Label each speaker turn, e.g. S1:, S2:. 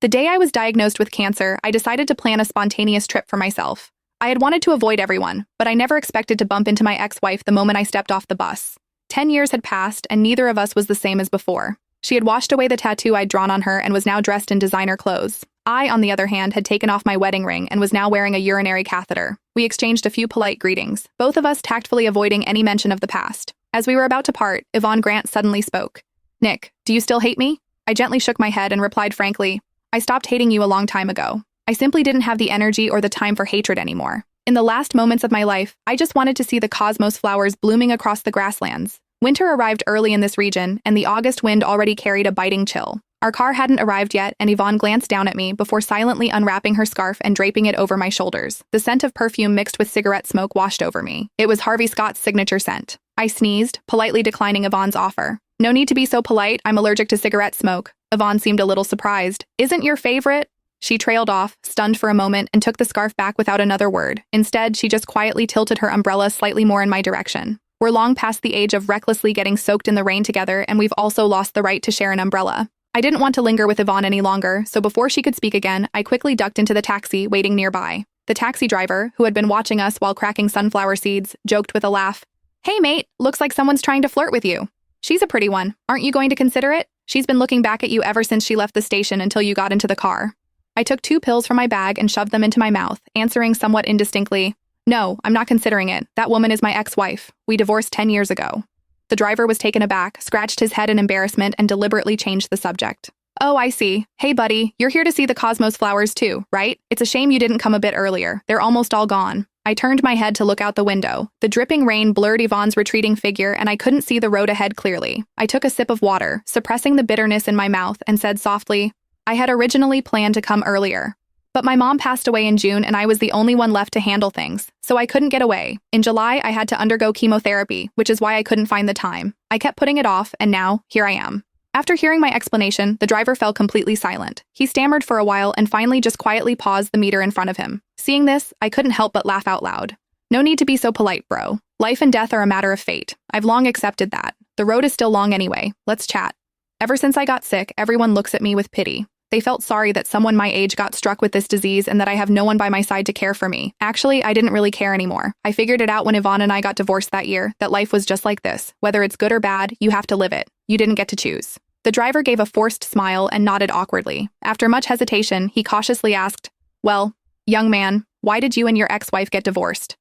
S1: The day I was diagnosed with cancer, I decided to plan a spontaneous trip for myself. I had wanted to avoid everyone, but I never expected to bump into my ex-wife the moment I stepped off the bus. 10 years had passed, and neither of us was the same as before. She had washed away the tattoo I'd drawn on her and was now dressed in designer clothes. I, on the other hand, had taken off my wedding ring and was now wearing a urinary catheter. We exchanged a few polite greetings, both of us tactfully avoiding any mention of the past. As we were about to part, Yvonne Grant suddenly spoke. "Nick, do you still hate me?" I gently shook my head and replied frankly, "I stopped hating you a long time ago. I simply didn't have the energy or the time for hatred anymore. In the last moments of my life, I just wanted to see the cosmos flowers blooming across the grasslands." Winter arrived early in this region, and the August wind already carried a biting chill. Our car hadn't arrived yet, and Yvonne glanced down at me before silently unwrapping her scarf and draping it over my shoulders. The scent of perfume mixed with cigarette smoke washed over me. It was Harvey Scott's signature scent. I sneezed, politely declining Yvonne's offer. "No need to be so polite, I'm allergic to cigarette smoke." Yvonne seemed a little surprised. "Isn't your favorite?" She trailed off, stunned for a moment, and took the scarf back without another word. Instead, she just quietly tilted her umbrella slightly more in my direction. We're long past the age of recklessly getting soaked in the rain together, and we've also lost the right to share an umbrella. I didn't want to linger with Yvonne any longer, so before she could speak again, I quickly ducked into the taxi waiting nearby. The taxi driver, who had been watching us while cracking sunflower seeds, joked with a laugh. "Hey mate, looks like someone's trying to flirt with you. She's a pretty one. Aren't you going to consider it? She's been looking back at you ever since she left the station until you got into the car." I took 2 pills from my bag and shoved them into my mouth, answering somewhat indistinctly, "No, I'm not considering it. That woman is my ex-wife. We divorced 10 years ago." The driver was taken aback, scratched his head in embarrassment, and deliberately changed the subject. "Oh, I see. Hey buddy, you're here to see the cosmos flowers too, right? It's a shame you didn't come a bit earlier. They're almost all gone." I turned my head to look out the window. The dripping rain blurred Yvonne's retreating figure, and I couldn't see the road ahead clearly. I took a sip of water, suppressing the bitterness in my mouth, and said softly, "I had originally planned to come earlier. But my mom passed away in June and I was the only one left to handle things, so I couldn't get away. In July, I had to undergo chemotherapy, which is why I couldn't find the time. I kept putting it off, and now, here I am." After hearing my explanation, the driver fell completely silent. He stammered for a while and finally just quietly paused the meter in front of him. Seeing this, I couldn't help but laugh out loud. "No need to be so polite, bro. Life and death are a matter of fate. I've long accepted that. The road is still long anyway. Let's chat." Ever since I got sick, everyone looks at me with pity. They felt sorry that someone my age got struck with this disease and that I have no one by my side to care for me. Actually, I didn't really care anymore. I figured it out when Yvonne and I got divorced that year, that life was just like this. Whether it's good or bad, you have to live it. You didn't get to choose. The driver gave a forced smile and nodded awkwardly. After much hesitation, he cautiously asked, "Well, young man, why did you and your ex-wife get divorced?"